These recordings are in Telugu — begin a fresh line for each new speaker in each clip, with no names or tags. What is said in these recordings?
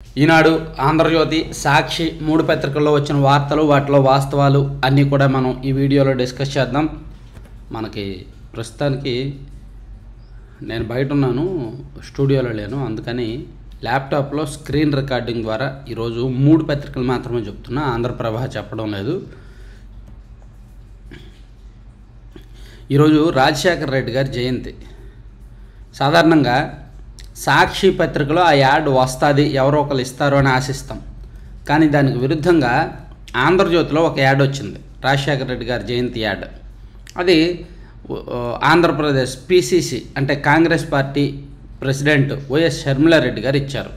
ఈనాడు, ఆంధ్రజ్యోతి, సాక్షి మూడు పత్రికల్లో వచ్చిన వార్తలు, వాటిలో వాస్తవాలు అన్నీ కూడా మనం ఈ వీడియోలో డిస్కస్ చేద్దాం. మనకి ప్రస్తుతానికి నేను బయట ఉన్నాను, స్టూడియోలో లేను, అందుకని ల్యాప్టాప్లో స్క్రీన్ రికార్డింగ్ ద్వారా ఈరోజు మూడు పత్రికలు మాత్రమే చెప్తున్నా, ఆంధ్రప్రభ చెప్పడం లేదు. ఈరోజు రాజశేఖర రెడ్డి గారి జయంతి. సాధారణంగా సాక్షి పత్రికలో ఆ యాడ్ వస్తుంది, ఎవరో ఒకరు ఇస్తారు అని ఆశిస్తాం. కానీ దానికి విరుద్ధంగా ఆంధ్రజ్యోతిలో ఒక యాడ్ వచ్చింది, రాజశేఖర రెడ్డి గారి జయంతి యాడ్. అది ఆంధ్రప్రదేశ్ పిసిసి అంటే Congress party president YS Sharmila Reddy గారు ఇచ్చారు.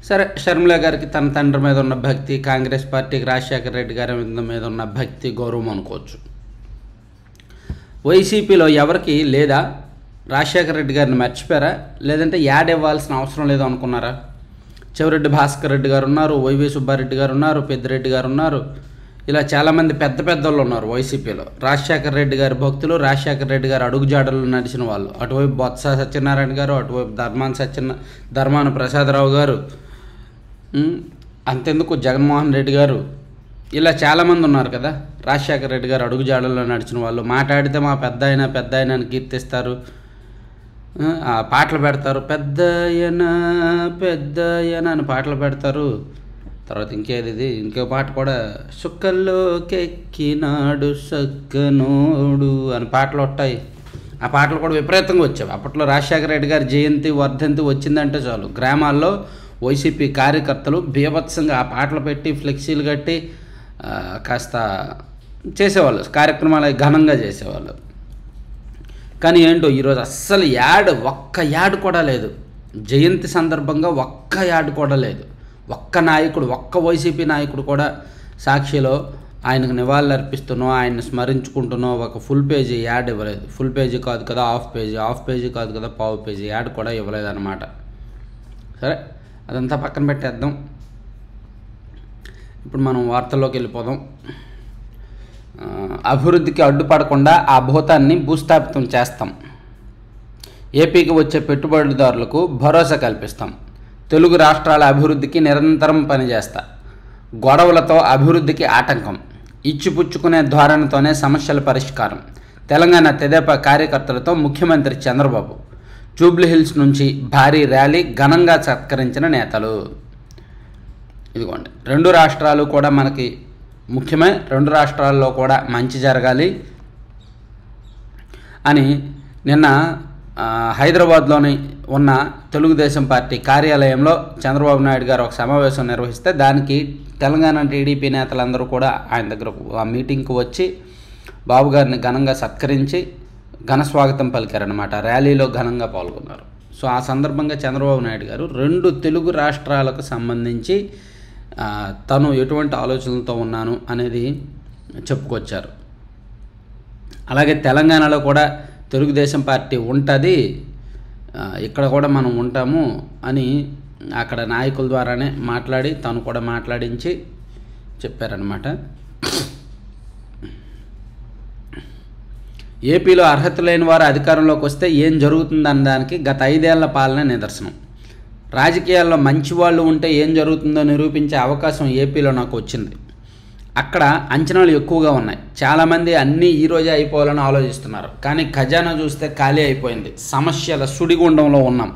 సరే, షర్మిల గారికి తన తండ్రి మీద ఉన్న భక్తి, కాంగ్రెస్ పార్టీకి రాజశేఖర రెడ్డి గారి మీద ఉన్న భక్తి, గౌరవం అనుకోవచ్చు. వైసీపీలో ఎవరికి లేదా? రాజశేఖర రెడ్డి గారిని మర్చిపోయారా? లేదంటే యాడ్ ఇవ్వాల్సిన అవసరం లేదు అనుకున్నారా? చెవిరెడ్డి భాస్కర్ రెడ్డి గారు ఉన్నారు, వైవి సుబ్బారెడ్డి గారు ఉన్నారు, పెద్దిరెడ్డి గారు ఉన్నారు, ఇలా చాలామంది పెద్ద వాళ్ళు ఉన్నారు వైసీపీలో. రాజశేఖర రెడ్డి గారి భక్తులు, రాజశేఖర రెడ్డి గారు అడుగుజాడలు నడిచిన వాళ్ళు. అటువైపు బొత్స సత్యనారాయణ గారు, అటువైపు ధర్మాన ప్రసాదరావు గారు, అంతెందుకు జగన్మోహన్ రెడ్డి గారు, ఇలా చాలామంది ఉన్నారు కదా. రాజశేఖర రెడ్డి గారు అడుగుజాడల్లో నడిచిన వాళ్ళు. మాట్లాడితే మా పెద్ద ఆయన అని కీర్తిస్తారు, పాటలు పెడతారు, పెద్దయన అని పాటలు పెడతారు. తర్వాత ఇంకో పాట కూడా, సుక్కల్లోకెక్కినాడు సక్కనోడు అని పాటలు ఉంటాయి. ఆ పాటలు కూడా విపరీతంగా వచ్చాయి అప్పట్లో. రాజశేఖర రెడ్డి గారి జయంతి, వర్ధంతి వచ్చిందంటే చాలు, గ్రామాల్లో వైసీపీ కార్యకర్తలు బీభత్సంగా ఆ పాటలు పెట్టి ఫ్లెక్సీలు కట్టి కాస్త చేసేవాళ్ళు, కార్యక్రమాలు ఘనంగా చేసేవాళ్ళు. కానీ ఏంటో ఈరోజు అస్సలు ఒక్క యాడ్ కూడా లేదు. జయంతి సందర్భంగా ఒక్క యాడ్ కూడా లేదు. ఒక్క నాయకుడు, ఒక్క వైసీపీ నాయకుడు కూడా సాక్షిలో ఆయనకు నివాళులు అర్పిస్తున్నో, ఆయన్ని స్మరించుకుంటున్నో ఒక ఫుల్ పేజీ యాడ్ ఇవ్వలేదు. ఫుల్ పేజీ కాదు కదా, హాఫ్ పేజీ కాదు కదా, పావు పేజీ యాడ్ కూడా ఇవ్వలేదు అన్నమాట. సరే, అదంతా పక్కన పెట్టేద్దాం. ఇప్పుడు మనం వార్తల్లోకి వెళ్ళిపోదాం. అభివృద్ధికి అడ్డుపడకుండా ఆ భూతాన్ని భూస్థాపితం చేస్తాం. ఏపీకి వచ్చే పెట్టుబడిదారులకు భరోసా కల్పిస్తాం. తెలుగు రాష్ట్రాల అభివృద్ధికి నిరంతరం పనిచేస్తా. గొడవలతో అభివృద్ధికి ఆటంకం. ఇచ్చిపుచ్చుకునే ధోరణితోనే సమస్యల పరిష్కారం. తెలంగాణ తెదేపా కార్యకర్తలతో ముఖ్యమంత్రి చంద్రబాబు. జూబ్లీహిల్స్ నుంచి భారీ ర్యాలీ, ఘనంగా సత్కరించిన నేతలు. ఇదిగోండి, రెండు రాష్ట్రాలు కూడా మనకి ముఖ్యమే, రెండు రాష్ట్రాల్లో కూడా మంచి జరగాలి అని నిన్న హైదరాబాద్లోని ఉన్న తెలుగుదేశం పార్టీ కార్యాలయంలో చంద్రబాబు నాయుడు గారు ఒక సమావేశం నిర్వహిస్తే దానికి తెలంగాణ టీడీపీ నేతలందరూ కూడా ఆయన దగ్గర ఆ మీటింగ్కి వచ్చి బాబు గారిని ఘనంగా సత్కరించి ఘన స్వాగతం పలికారనమాట. ర్యాలీలో ఘనంగా పాల్గొన్నారు. సో ఆ సందర్భంగా చంద్రబాబు నాయుడు గారు రెండు తెలుగు రాష్ట్రాలకు సంబంధించి తను ఎటువంటి ఆలోచనలతో ఉన్నాను అనేది చెప్పుకొచ్చారు. అలాగే తెలంగాణలో కూడా తెలుగుదేశం పార్టీ ఉంటుంది, ఇక్కడ కూడా మనం ఉంటాము అని అక్కడ నాయకుల ద్వారానే మాట్లాడి తను కూడా మాట్లాడించి చెప్పారనమాట. ఏపీలో అర్హత లేని వారు అధికారంలోకి వస్తే ఏం జరుగుతుందన్న దానికి గత 5 ఏళ్ల పాలన నిదర్శనం. రాజకీయాల్లో మంచి వాళ్ళు ఉంటే ఏం జరుగుతుందో నిరూపించే అవకాశం ఏపీలో నాకు వచ్చింది. అక్కడ అంచనాలు ఎక్కువగా ఉన్నాయి. చాలామంది అన్నీ ఈరోజే అయిపోవాలని ఆలోచిస్తున్నారు. కానీ ఖజానా చూస్తే ఖాళీ అయిపోయింది. సమస్యల సుడిగుండంలో ఉన్నాం.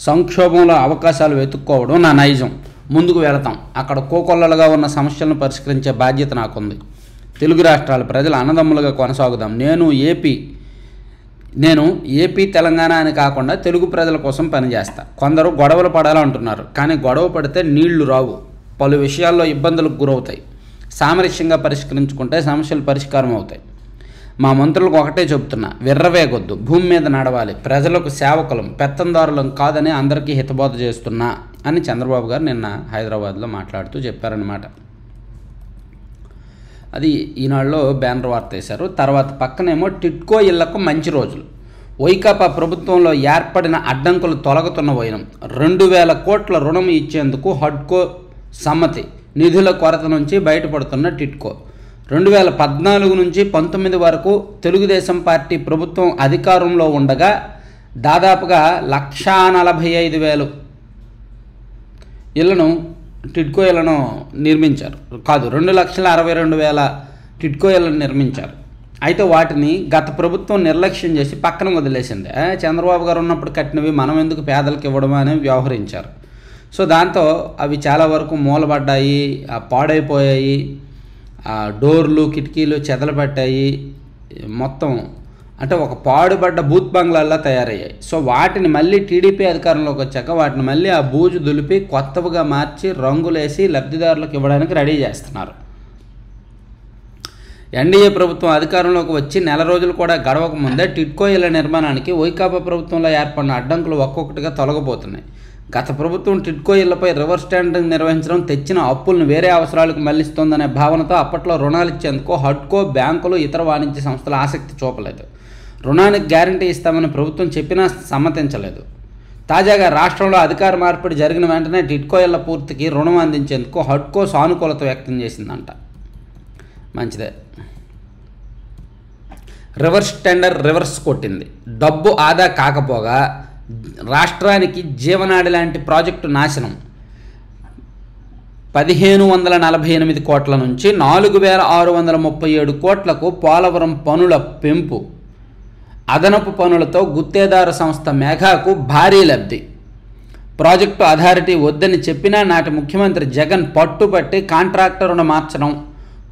సంక్షోభంలో అవకాశాలు వెతుక్కోవడం నా నైజం. ముందుకు వెళతాం. అక్కడ కోకొల్లలుగా ఉన్న సమస్యలను పరిష్కరించే బాధ్యత నాకుంది. తెలుగు రాష్ట్రాల ప్రజలు అన్నదమ్ములుగా కొనసాగుదాం. నేను ఏపీ తెలంగాణ అని కాకుండా తెలుగు ప్రజల కోసం పనిచేస్తా. కొందరు గొడవలు పడాలంటున్నారు, కానీ గొడవ పడితే నీళ్లు రావు. పలు విషయాల్లో ఇబ్బందులకు గురవుతాయి. సామరస్యంగా పరిష్కరించుకుంటే సమస్యలు పరిష్కారం అవుతాయి. మా మంత్రులకు ఒకటే చెబుతున్నా, విర్రవేగొద్దు, భూమి మీద నడవాలి, ప్రజలకు సేవకులం, పెత్తందారులం కాదని అందరికీ హితబోధ చేస్తున్నా అని చంద్రబాబు గారు నిన్న హైదరాబాద్లో మాట్లాడుతూ చెప్పారనమాట. అది ఈనాడులో బ్యానర్ వార్త వేశారు. తర్వాత పక్కనేమో టిడ్కో ఇళ్లకు మంచి రోజులు. వైకాపా ప్రభుత్వంలో ఏర్పడిన అడ్డంకులు తొలగుతున్న వైనం. 2000 కోట్ల రుణం ఇచ్చేందుకు హడ్కో సమ్మతి. నిధుల కొరత నుంచి బయటపడుతున్న టిడ్కో. 2014 నుంచి 19 వరకు తెలుగుదేశం పార్టీ ప్రభుత్వం అధికారంలో ఉండగా దాదాపుగా 1,45,000 ఇళ్లను టిడ్కో ఇళ్లను నిర్మించారు. కాదు, 2,62,000 టిడ్కో ఇళ్లను నిర్మించారు. అయితే వాటిని గత ప్రభుత్వం నిర్లక్ష్యం చేసి పక్కన వదిలేసింది. చంద్రబాబు గారు ఉన్నప్పుడు కట్టినవి మనం ఎందుకు పేదలకు ఇవ్వడం అని వ్యవహరించారు. సో దాంతో అవి చాలా వరకు మూలబడ్డాయి, పాడైపోయాయి, డోర్లు కిటికీలు చెదలబట్టాయి, మొత్తం అంటే ఒక పాడుబడ్డ బూత్ బంగ్లాల్లా తయారయ్యాయి. సో వాటిని మళ్ళీ టీడీపీ అధికారంలోకి వచ్చాక వాటిని మళ్ళీ ఆ బూజు దులిపి కొత్తవిగా మార్చి రంగులేసి లబ్ధిదారులకు ఇవ్వడానికి రెడీ చేస్తున్నారు. ఎన్డీఏ ప్రభుత్వం అధికారంలోకి వచ్చి నెల రోజులు కూడా గడవక ముందే టిడ్కో ఇళ్ల నిర్మాణానికి వైకాపా ప్రభుత్వంలో ఏర్పడిన అడ్డంకులు ఒక్కొక్కటిగా తొలగబోతున్నాయి. గత ప్రభుత్వం టిడ్కో ఇళ్లపై రివర్స్ టెండరింగ్ నిర్వహించడం తెచ్చిన అప్పులను వేరే అవసరాలకు మళ్లిస్తోందనే భావనతో అప్పట్లో రుణాలు ఇచ్చేందుకు హడ్కో, బ్యాంకులు, ఇతర వాణిజ్య సంస్థలు ఆసక్తి చూపలేదు. రుణానికి గ్యారంటీ ఇస్తామని ప్రభుత్వం చెప్పినా సమ్మతించలేదు. తాజాగా రాష్ట్రంలో అధికార మార్పిడి జరిగిన వెంటనే టిడ్కో ఇళ్ల పూర్తికి రుణం అందించేందుకు హడ్కో సానుకూలత వ్యక్తం చేసిందంట. మంచిదే. రివర్స్ టెండర్ రివర్స్ కొట్టింది. డబ్బు ఆదా కాకపోగా రాష్ట్రానికి జీవనాడి లాంటి ప్రాజెక్టు నాశనం. 1,548 కోట్ల నుంచి 4,637 కోట్లకు పోలవరం పనుల పెంపు. అదనపు పనులతో గుత్తేదారు సంస్థ మెగాకు భారీ లబ్ధి. ప్రాజెక్టు అథారిటీ వద్దని చెప్పినా నాటి ముఖ్యమంత్రి జగన్ పట్టుబట్టి కాంట్రాక్టర్ను మార్చడం,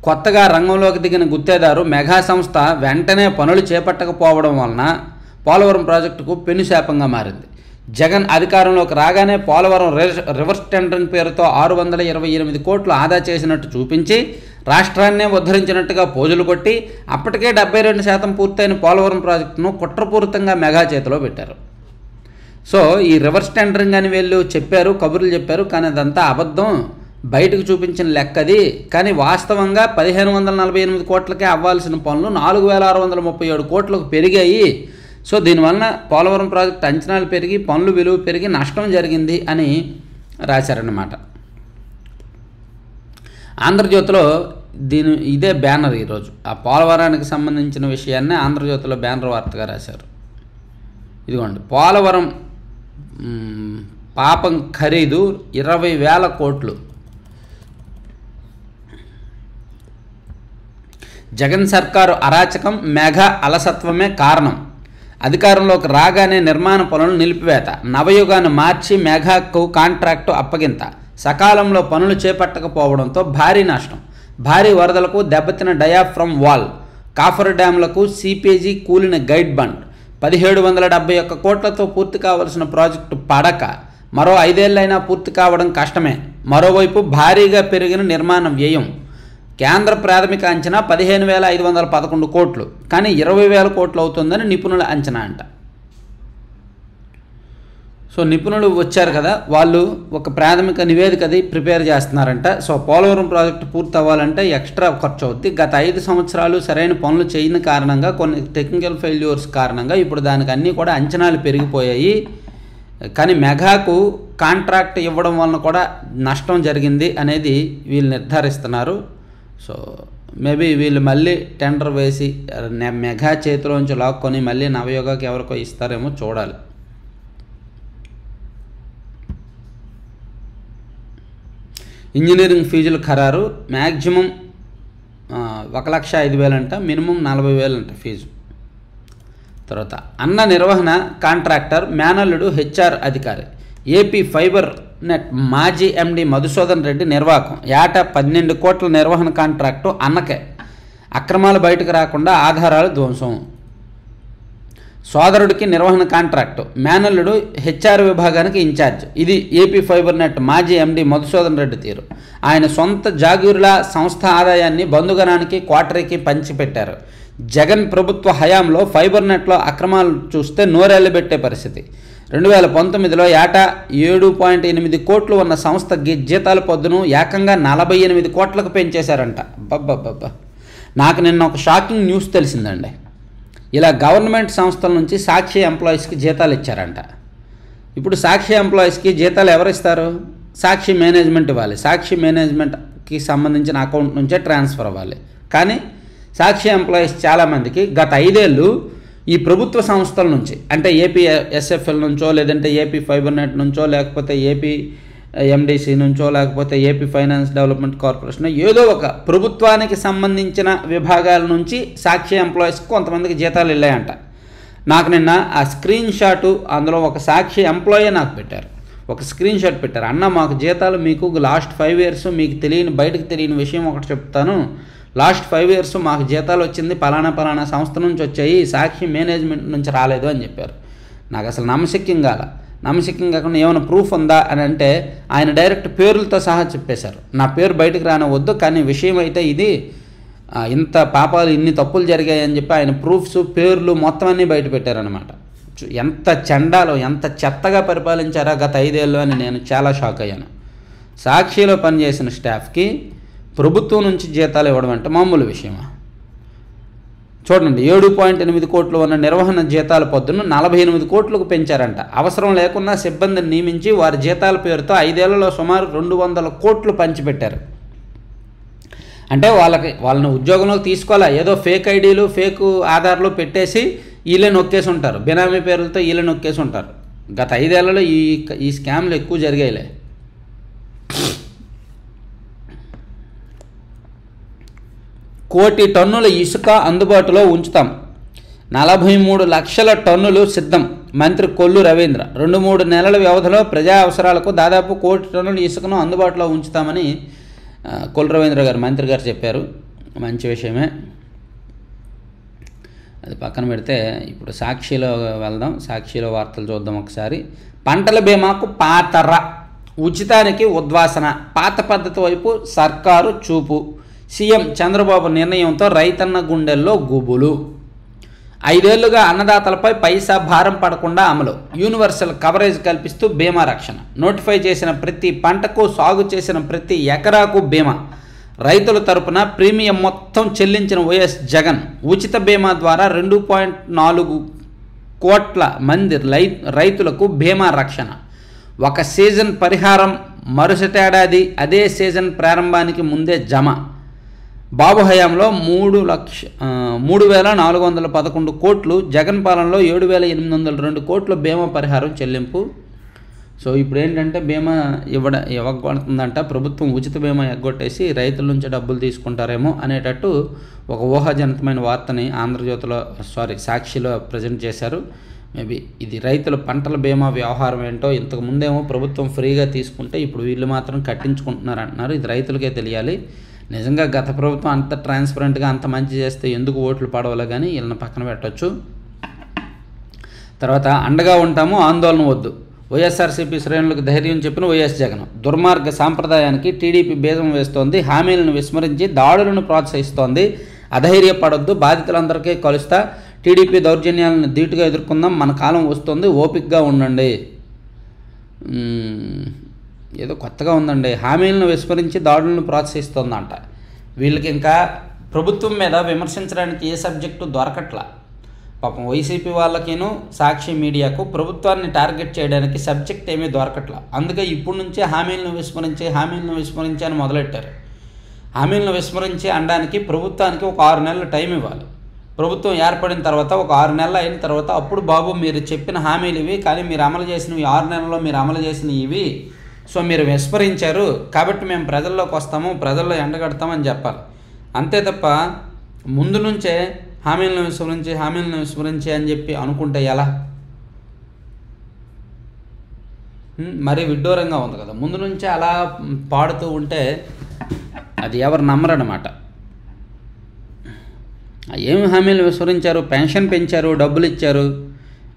కొత్తగా రంగంలోకి దిగిన గుత్తేదారు మెగా సంస్థ వెంటనే పనులు చేపట్టకపోవడం వలన పోలవరం ప్రాజెక్టుకు పెనుశాపంగా మారింది. జగన్ అధికారంలోకి రాగానే పోలవరం రివర్స్ టెండరింగ్ పేరుతో 628 కోట్లు ఆదా చేసినట్టు చూపించి రాష్ట్రాన్నే ఉద్ధరించినట్టుగా పోజులు కొట్టి అప్పటికే 72% పూర్తయిన పోలవరం ప్రాజెక్టును కుట్రపూరితంగా మెగా చేతిలో పెట్టారు. సో ఈ రివర్స్ టెండరింగ్ అని వీళ్ళు చెప్పారు, కబుర్లు చెప్పారు, కానీ అదంతా అబద్ధం, బయటకు చూపించిన లెక్కది. కానీ వాస్తవంగా 1,548 కోట్లకే అవ్వాల్సిన పనులు 4,637 కోట్లకు పెరిగాయి. సో దీనివలన పోలవరం ప్రాజెక్టు అంచనాలు పెరిగి పనులు విలువ పెరిగి నష్టం జరిగింది అని రాశారన్నమాట. ఆంధ్రజ్యోతిలో ఇదే బ్యానర్ ఈరోజు ఆ పోలవరానికి సంబంధించిన విషయాన్ని ఆంధ్రజ్యోతిలో బ్యానర్ వార్తగా రాశారు. ఇదిగోండి, పోలవరం పాపం ఖరీదు 20,000 కోట్లు. జగన్ సర్కారు అరాచకం, మెగా అలసత్వమే కారణం. అధికారంలోకి రాగానే నిర్మాణ పనులు నిలిపివేత, నవయుగాన్ని మార్చి మెగాకు కాంట్రాక్టు అప్పగింత, సకాలంలో పనులు చేపట్టకపోవడంతో భారీ నష్టం, భారీ వరదలకు దెబ్బతిన డయాఫ్రమ్ వాల్, కాఫర్ డ్యాంలకు సిపేజీ కూలిన గైడ్ బండ్, 1,771 కోట్లతో పూర్తి కావలసిన ప్రాజెక్టు పడక, మరో 5 ఏళ్లైనా పూర్తి కావడం కష్టమే. మరోవైపు భారీగా పెరిగిన నిర్మాణ వ్యయం. కేంద్ర ప్రాథమిక అంచనా 15,511 కోట్లు, కానీ 20,000 కోట్లు అవుతుందని నిపుణుల అంచనా అంట. సో నిపుణులు వచ్చారు కదా, వాళ్ళు ఒక ప్రాథమిక నివేదికది ప్రిపేర్ చేస్తున్నారంట. సో పోలవరం ప్రాజెక్టు పూర్తి అవ్వాలంటే ఎక్స్ట్రా ఖర్చు అవుద్ది. గత 5 సంవత్సరాలు సరైన పనులు చేయని కారణంగా, కొన్ని టెక్నికల్ ఫెయిల్యూర్స్ కారణంగా ఇప్పుడు దానికి అన్నీ కూడా అంచనాలు పెరిగిపోయాయి. కానీ మెగాకు కాంట్రాక్ట్ ఇవ్వడం వలన కూడా నష్టం జరిగింది అనేది వీళ్ళు నిర్ధారిస్తున్నారు. సో మేబీ వీళ్ళు మళ్ళీ టెండర్ వేసి మెగా చేతిలోంచి లాక్కొని మళ్ళీ నవయోగాకి ఎవరికో ఇస్తారేమో చూడాలి. ఇంజనీరింగ్ ఫీజులు ఖరారు. మ్యాక్సిమం 1,05,000 అంట, మినిమం 40,000 అంట ఫీజు. తర్వాత అన్న నిర్వహణ కాంట్రాక్టర్, మేనల్లుడు హెచ్ఆర్ అధికారి. ఏపీ ఫైబర్ నెట్ మాజీ ఎండి మధుసూదన్ రెడ్డి నిర్వాహకం. ఏటా 12 కోట్ల నిర్వహణ కాంట్రాక్టు అన్నకే. అక్రమాలు బయటకు రాకుండా ఆధారాలు ధ్వంసం. సోదరుడికి నిర్వహణ కాంట్రాక్టు, మేనల్లుడు హెచ్ఆర్ విభాగానికి ఇన్ఛార్జ్. ఇది ఏపీ ఫైబర్ నెట్ మాజీ ఎండి మధుసూదన్ రెడ్డి తీరు. ఆయన సొంత జాగీరుల సంస్థ ఆదాయాన్ని బంధుగణానికి, క్వార్టరీకి పంచిపెట్టారు. జగన్ ప్రభుత్వ హయాంలో ఫైబర్ నెట్లో అక్రమాలు చూస్తే నోరెళ్లబెట్టే పరిస్థితి. 2019లో ఏటా 7.8 కోట్లు ఉన్న సంస్థ జీతాల పద్దును ఏకంగా 48 కోట్లకు పెంచేశారంట. బబ్బబ్బబ్బా, నాకు నిన్న ఒక షాకింగ్ న్యూస్ తెలిసిందండి. ఇలా గవర్నమెంట్ సంస్థల నుంచి సాక్షి ఎంప్లాయీస్కి జీతాలు ఇచ్చారంట. ఇప్పుడు సాక్షి ఎంప్లాయీస్కి జీతాలు ఎవరిస్తారు? సాక్షి మేనేజ్మెంట్ ఇవ్వాలి. సాక్షి మేనేజ్మెంట్కి సంబంధించిన అకౌంట్ నుంచే ట్రాన్స్ఫర్ అవ్వాలి. కానీ సాక్షి ఎంప్లాయీస్ చాలామందికి గత 5 ఏళ్ళు ఈ ప్రభుత్వ సంస్థల నుంచి, అంటే ఏపీ ఎస్ఎఫ్ఎల్ నుంచో, లేదంటే ఏపీ ఫైబర్ నెట్ నుంచో, లేకపోతే ఏపీ ఎండిసి నుంచో లేకపోతే ఏపీ ఫైనాన్స్ డెవలప్మెంట్ కార్పొరేషన్ ఏదో ఒక ప్రభుత్వానికి సంబంధించిన విభాగాల నుంచి సాక్షి ఎంప్లాయీస్కి కొంతమందికి జీతాలు వెళ్ళాయంట. నాకు నిన్న ఆ స్క్రీన్ షాటు, అందులో ఒక సాక్షి ఎంప్లాయీ నాకు పెట్టారు, ఒక స్క్రీన్ షాట్ పెట్టారు. అన్న మాకు జీతాలు మీకు లాస్ట్ 5 years మీకు తెలియని బయటకు తెలియని విషయం ఒకటి చెప్తాను, లాస్ట్ 5 years మాకు జీతాలు వచ్చింది పలానా సంస్థ నుంచి వచ్చాయి, సాక్షి మేనేజ్మెంట్ నుంచి రాలేదు అని చెప్పారు. నాకు అసలు నమ్మశక్యం కాకుండా ఏమైనా ప్రూఫ్ ఉందా అని అంటే ఆయన డైరెక్ట్ పేర్లతో సహా చెప్పేశారు. నా పేరు బయటకు రానివద్దు, కానీ విషయం అయితే ఇది, ఇంత పాపాలు ఇన్ని తప్పులు జరిగాయని చెప్పి ఆయన ప్రూఫ్స్ పేర్లు మొత్తం అన్నీ బయట పెట్టారనమాట. ఎంత చండాలో ఎంత చెత్తగా పరిపాలించారా గత 5 ఏళ్ళు అని నేను చాలా షాక్ అయ్యాను. సాక్షిలో పనిచేసిన స్టాఫ్కి ప్రభుత్వం నుంచి జీతాలు ఇవ్వడం అంటే మామూలు విషయమా? చూడండి, 7.8 కోట్లు ఉన్న నిర్వహణ జీతాల పొద్దున్న 48 కోట్లకు పెంచారంట. అవసరం లేకున్నా సిబ్బందిని నియమించి వారి జీతాల పేరుతో 5 ఏళ్లలో సుమారు 200 కోట్లు పంచిపెట్టారు. అంటే వాళ్ళని ఉద్యోగంలోకి తీసుకోవాలా, ఏదో ఫేక్ ఐడీలు ఫేక్ ఆధార్లు పెట్టేసి వీళ్ళే నొక్కేసి ఉంటారు, బినామీ పేర్లతో వీళ్ళే నొక్కేసి ఉంటారు. గత 5 ఏళ్లలో ఈ స్కామ్లు ఎక్కువ జరిగాయిలే. కోటి టన్నుల ఇసుక అందుబాటులో ఉంచుతాం, 43 లక్షల టన్నులు సిద్ధం. మంత్రి కొల్లు రవీంద్ర 2-3 నెలల వ్యవధిలో ప్రజా అవసరాలకు దాదాపు 1 కోటి టన్నుల ఇసుకను అందుబాటులో ఉంచుతామని కొల్లు రవీంద్ర గారు మంత్రి గారు చెప్పారు. మంచి విషయమే. అది పక్కన పెడితే ఇప్పుడు సాక్షిలో వెళ్దాం, సాక్షిలో వార్తలు చూద్దాం ఒకసారి. పంటల బీమాకు పాతర, ఉచితానికి ఉద్వాసన, పాత పద్ధతి వైపు సర్కారు చూపు. సీఎం చంద్రబాబు నిర్ణయంతో రైతన్న గుండెల్లో గుబులు. 5 ఏళ్లుగా అన్నదాతలపై పైసా భారం పడకుండా అమలు. యూనివర్సల్ కవరేజ్ కల్పిస్తూ బీమా రక్షణ. నోటిఫై చేసిన ప్రతి పంటకు, సాగు చేసిన ప్రతి ఎకరాకు బీమా. రైతుల తరపున ప్రీమియం మొత్తం చెల్లించిన వైఎస్ జగన్. ఉచిత బీమా ద్వారా 2.4 కోట్ల మంది రైతులకు బీమా రక్షణ. ఒక సీజన్ పరిహారం మరుసటేడాది అదే సీజన్ ప్రారంభానికి ముందే జమ. బాబు హయాంలో 3,411 కోట్లు, జగన్ పాలనలో 7,802 కోట్ల బీమా పరిహారం చెల్లింపు. సో ఇప్పుడు ఏంటంటే బీమా ఇవ్వబడుతుందంట ప్రభుత్వం. ఉచిత బీమా ఎగ్గొట్టేసి రైతుల నుంచి డబ్బులు తీసుకుంటారేమో అనేటట్టు ఒక ఊహాజనితమైన వార్తని సాక్షిలో ప్రజెంట్ చేశారు. మేబీ ఇది రైతుల పంటల బీమా వ్యవహారం ఏంటో, ఇంతకు ముందేమో ప్రభుత్వం ఫ్రీగా తీసుకుంటే ఇప్పుడు వీళ్ళు మాత్రం కట్టించుకుంటున్నారు అంటున్నారు. ఇది రైతులకే తెలియాలి. నిజంగా గత ప్రభుత్వం అంత ట్రాన్స్పరెంట్గా అంత మంచి చేస్తే ఎందుకు ఓట్లు పడవలే, కానీ వీళ్ళని పక్కన పెట్టవచ్చు. తర్వాత అండగా ఉంటాము, ఆందోళన వద్దు. వైఎస్ఆర్సీపీ శ్రేణులకు ధైర్యం చెప్పిన వైఎస్ జగన్. దుర్మార్గ సాంప్రదాయానికి టీడీపీ బీజం వేస్తోంది, హామీలను విస్మరించి దాడులను ప్రోత్సహిస్తోంది. అధైర్యపడొద్దు, బాధితులందరికీ కలుస్తా, టీడీపీ దౌర్జన్యాలను ధీటుగా ఎదుర్కొందాం, మన కాలం వస్తుంది, ఓపికగా ఉండండి. ఏదో కొత్తగా ఉందండి. హామీలను విస్మరించి దాడులను ప్రోత్సహిస్తోందంట. వీళ్ళకి ఇంకా ప్రభుత్వం మీద విమర్శించడానికి ఏ సబ్జెక్టు దొరకట్లా. పాపం వైసీపీ వాళ్ళకిను సాక్షి మీడియాకు ప్రభుత్వాన్ని టార్గెట్ చేయడానికి సబ్జెక్ట్ ఏమీ దొరకట్లా. అందుకే ఇప్పటి నుంచే హామీలను విస్మరించి అని మొదలెట్టారు. హామీలను విస్మరించి అనడానికి ప్రభుత్వానికి ఒక 6 నెలలు టైం ఇవ్వాలి. ప్రభుత్వం ఏర్పడిన తర్వాత ఒక 6 నెలలు అయిన తర్వాత అప్పుడు బాబు మీరు చెప్పిన హామీలు ఇవి, కానీ మీరు అమలు చేసినవి 6 నెలల్లో మీరు అమలు చేసినవి ఇవి, సో మీరు విస్మరించారు కాబట్టి మేము ప్రజల్లోకి వస్తాము, ప్రజల్లో ఎండగడతామని చెప్పాలి. అంతే తప్ప ముందు నుంచే హామీలను విస్మరించి అని చెప్పి అనుకుంటే ఎలా? మరీ విడ్డూరంగా ఉంది కదా. ముందు నుంచే అలా పాడుతూ ఉంటే అది ఎవరు నమ్మరన్నమాట. ఏమి హామీలు విస్మరించారు? పెన్షన్ పెంచారు, డబ్బులు ఇచ్చారు,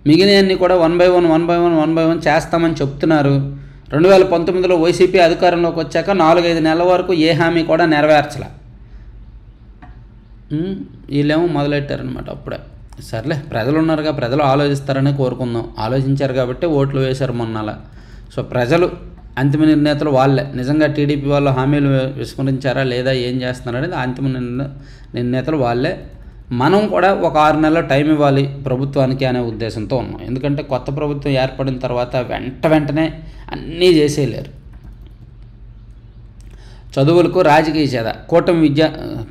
మిగిలినవన్నీ కూడా 1 by 1 చేస్తామని చెప్తున్నారు. 2019లో వైసీపీ అధికారంలోకి వచ్చాక 4-5 నెలల వరకు ఏ హామీ కూడా నెరవేర్చలే. వీళ్ళేమో మొదలెట్టారనమాట. అప్పుడే సర్లే ప్రజలు ఉన్నారుగా, ప్రజలు ఆలోచిస్తారని కోరుకుందాం. ఆలోచించారు కాబట్టి ఓట్లు వేశారు మొన్నలా. సో ప్రజలు అంతిమ నిర్ణేతలు వాళ్ళే. నిజంగా టీడీపీ వాళ్ళు హామీలు విస్మరించారా లేదా ఏం చేస్తున్నారనేది అంతిమ నిర్ణేతలు వాళ్ళే. మనం కూడా ఒక 6 నెలల టైం ఇవ్వాలి ప్రభుత్వానికి అనే ఉద్దేశంతో ఉన్నాం. ఎందుకంటే కొత్త ప్రభుత్వం ఏర్పడిన తర్వాత వెంటనే అన్నీ చేసేయలేరు. చదువులకు రాజకీయ చేద.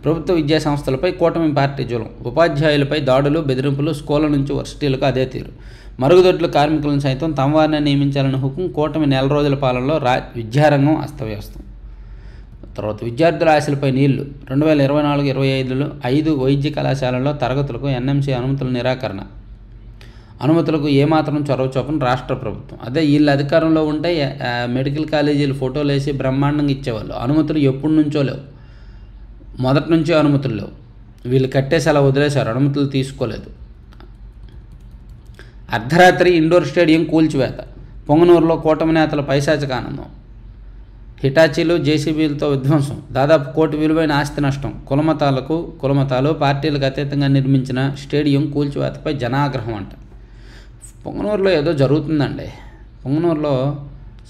ప్రభుత్వ విద్యా సంస్థలపై కూటమి పార్టీ జూలం. ఉపాధ్యాయులపై దాడులు, బెదిరింపులు, స్కూళ్ళ నుంచి వర్సిటీలకు అదే తీరు. మరుగుదొడ్ల కార్మికులను సైతం తమ వారిని నియమించాలని హుకుం. కూటమి నెల రోజుల పాలనలో విద్యారంగం అస్తవ్యస్తం. తర్వాత విద్యార్థుల ఆశలపై నీళ్లు. 2024-25లో 5 వైద్య కళాశాలల్లో తరగతులకు ఎన్ఎంసీ అనుమతుల నిరాకరణ. అనుమతులకు ఏమాత్రం చొరవ చూపని రాష్ట్ర ప్రభుత్వం. అదే వీళ్ళు అధికారంలో ఉంటే మెడికల్ కాలేజీలు ఫోటోలు వేసి బ్రహ్మాండంగా ఇచ్చేవాళ్ళు. అనుమతులు ఎప్పటి నుంచో లేవు, మొదటి నుంచే అనుమతులు లేవు. వీళ్ళు కట్టేసి అలా వదిలేశారు, అనుమతులు తీసుకోలేదు. అర్ధరాత్రి ఇండోర్ స్టేడియం కూల్చివేత. పొంగనూరులో కూటమి నేతల పైశాచిక ఆనందం. హిటాచీలు జేసీబీలతో విధ్వంసం. దాదాపు 1 కోటి విలువైన ఆస్తి నష్టం. కులమతాలు పార్టీలకు అతీతంగా నిర్మించిన స్టేడియం కూల్చివేతపై జనాగ్రహం అంట. పొంగనూరులో ఏదో జరుగుతుందండి. పొంగనూరులో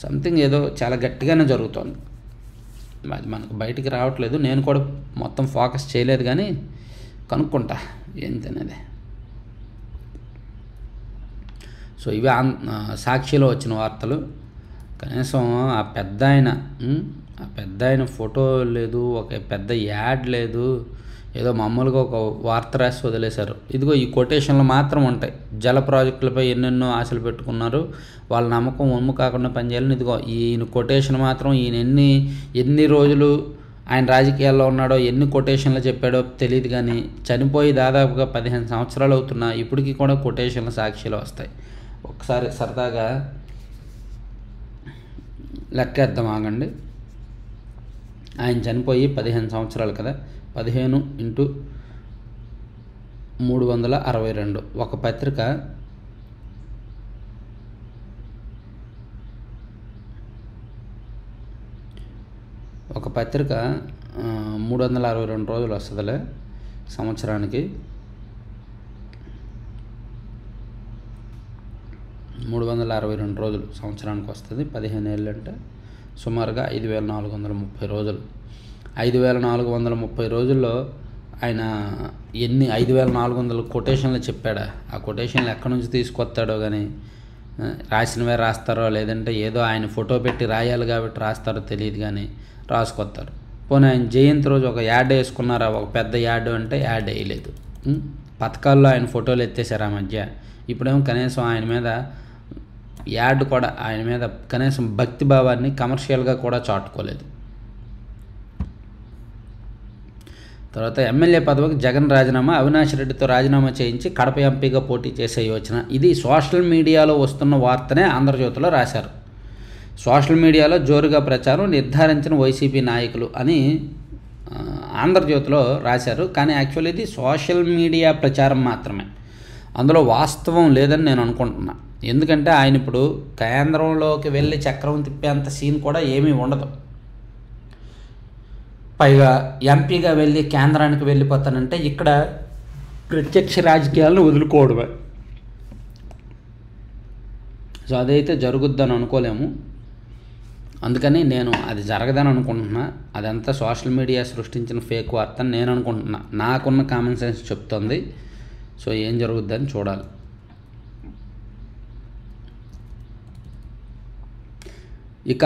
సంథింగ్ ఏదో చాలా గట్టిగానే జరుగుతుంది. అది మనకు బయటికి రావట్లేదు. నేను కూడా మొత్తం ఫోకస్ చేయలేదు, కానీ కనుక్కుంటా ఏంటనేది. సో ఇవి సాక్షిలో వచ్చిన వార్తలు. కనీసం ఆ పెద్ద ఆయన ఫోటో లేదు, ఒక పెద్ద యాడ్ లేదు, ఏదో మామూలుగా ఒక వార్త రాసి వదిలేశారు. ఇదిగో ఈ కొటేషన్లు మాత్రం ఉంటాయి. జల ప్రాజెక్టులపై ఎన్నెన్నో ఆశలు పెట్టుకున్నారు, వాళ్ళ నమ్మకం ఒమ్ము కాకుండా పనిచేయాలని. ఇదిగో ఈయన కొటేషన్ మాత్రం, ఈయన ఎన్ని రోజులు ఆయన రాజకీయాల్లో ఉన్నాడో, ఎన్ని కొటేషన్లు చెప్పాడో తెలియదు, కానీ చనిపోయి దాదాపుగా 15 సంవత్సరాలు అవుతున్నా ఇప్పటికీ కూడా కొటేషన్లు సాక్షిలో వస్తాయి. ఒకసారి సరదాగా లెక్కేద్దాం, ఆగండి. ఆయన చనిపోయి 15 సంవత్సరాలు కదా, 15 × 362. ఒక పత్రిక 362 రోజులు వస్తుందిలే సంవత్సరానికి. 362 రోజులు సంవత్సరానికి వస్తుంది. 15 ఏళ్ళు అంటే సుమారుగా 5430 రోజులు. 5430 రోజుల్లో ఆయన ఎన్ని 5400 కొటేషన్లు చెప్పాడా? ఆ కొటేషన్లు ఎక్కడి నుంచి తీసుకొస్తాడో కానీ, రాసినవే రాస్తారో లేదంటే ఏదో ఆయన ఫోటో పెట్టి రాయాలి కాబట్టి రాస్తారో తెలియదు, కానీ రాసుకొస్తారు. పోనీ ఆయన జయంతి రోజు ఒక యాడ్ వేసుకున్నారా? ఒక పెద్ద యాడ్ అంటే యాడ్ వేయలేదు. పథకాల్లో ఆయన ఫోటోలు ఎత్తేసారు ఆ మధ్య. ఇప్పుడేమో కనీసం ఆయన మీద యాడ్ కూడా, ఆయన మీద కనీసం భక్తి భావాన్ని కమర్షియల్గా కూడా చాటుకోలేదు. తర్వాత ఎమ్మెల్యే పదవికి జగన్ రాజీనామా. అవినాష్ రెడ్డితో రాజీనామా చేయించి కడప ఎంపీగా పోటీ చేసే యోచన. ఇది సోషల్ మీడియాలో వస్తున్న వార్తనే ఆంధ్రజ్యోతిలో రాశారు. సోషల్ మీడియాలో జోరుగా ప్రచారం, నిర్ధారించిన వైసీపీ నాయకులు అని ఆంధ్రజ్యోతిలో రాశారు. కానీ యాక్చువల్లీ ఇది సోషల్ మీడియా ప్రచారం మాత్రమే, అందులో వాస్తవం లేదని నేను అనుకుంటున్నా. ఎందుకంటే ఆయన ఇప్పుడు కేంద్రంలోకి వెళ్ళి చక్రం తిప్పేంత సీన్ కూడా ఏమీ ఉండదు. పైగా ఎంపీగా వెళ్ళి కేంద్రానికి వెళ్ళిపోతానంటే ఇక్కడ ప్రత్యక్ష రాజకీయాలను వదులుకోవడమే. సో అదైతే జరుగుద్దని అనుకోలేము. అందుకని నేను అది జరగదని అనుకుంటున్నా. అదంతా సోషల్ మీడియా సృష్టించిన ఫేక్ వార్త అని నేను అనుకుంటున్నా. నాకున్న కామన్ సెన్స్ చెప్తుంది. సో ఏం జరుగుద్దని చూడాలి. ఇక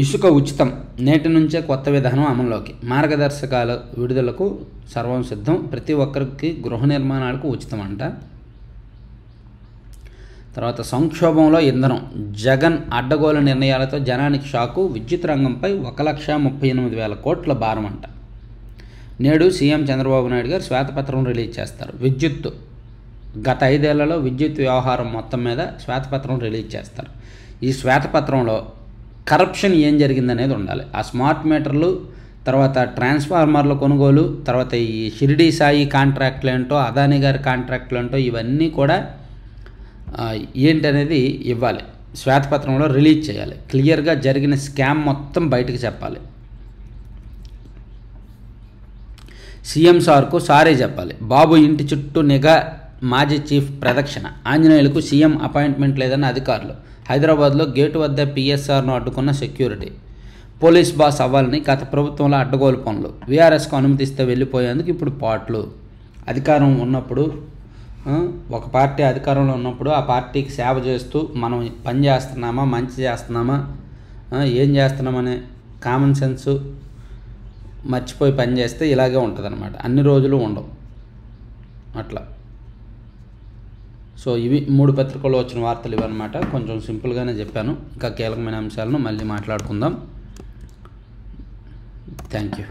ఇసుక ఉచితం, నేటి నుంచే కొత్త విధానం అమల్లోకి. మార్గదర్శకాల విడుదలకు సర్వం సిద్ధం. ప్రతి ఒక్కరికి గృహ నిర్మాణాలకు ఉచితం అంట. తర్వాత సంక్షోభంలో ఇంధనం, జగన్ అడ్డగోలు నిర్ణయాలతో జనానికి షాకు. విద్యుత్ రంగంపై 1,38,000 కోట్ల భారం అంట. నేడు సీఎం చంద్రబాబు నాయుడు గారు శ్వేతపత్రం రిలీజ్ చేస్తారు. గత 5 ఏళ్లలో విద్యుత్ వ్యవహారం మొత్తం మీద శ్వేతపత్రం రిలీజ్ చేస్తారు. ఈ శ్వేతపత్రంలో కరప్షన్ ఏం జరిగిందనేది ఉండాలి. ఆ స్మార్ట్ మీటర్లు, తర్వాత ట్రాన్స్ఫార్మర్ల కొనుగోలు, తర్వాత ఈ షిరిడీ సాయి కాంట్రాక్ట్లు ఏంటో, అదానీ గారి కాంట్రాక్ట్లు ఏంటో, ఇవన్నీ కూడా ఏంటనేది ఇవ్వాలి. శ్వేతపత్రంలో రిలీజ్ చేయాలి. క్లియర్గా జరిగిన స్కామ్ మొత్తం బయటకు చెప్పాలి. సీఎం సార్కు సారీ చెప్పాలి. బాబు ఇంటి చుట్టూ నిఘా, మాజీ చీఫ్ ప్రదక్షిణ. ఆంజనేయులకు సీఎం అపాయింట్మెంట్ లేదన్న అధికారులు. హైదరాబాద్లో గేటు వద్ద పిఎస్ఆర్ను అడ్డుకున్న సెక్యూరిటీ. పోలీస్ బాస్ అవ్వాలని గత ప్రభుత్వంలో అడ్డగోలు పనులు. వీఆర్ఎస్కు అనుమతిస్తే వెళ్ళిపోయేందుకు ఇప్పుడు పాట్లు. అధికారం ఉన్నప్పుడు, ఒక పార్టీ అధికారంలో ఉన్నప్పుడు ఆ పార్టీకి సేవ చేస్తూ మనం పని చేస్తున్నామా, మంచి చేస్తున్నామా, ఏం చేస్తున్నామనే కామన్ సెన్సు మర్చిపోయి పని చేస్తే ఇలాగే ఉంటుంది అన్నమాట. అన్ని రోజులు ఉండవు అట్లా. సో ఇవి 3 పత్రికల్లో వచ్చిన వార్తలు ఇవన్నమాట. కొంచెం సింపుల్గానే చెప్పాను. ఇంకా కీలకమైన అంశాలను మళ్ళీ మాట్లాడుకుందాం. Thank you.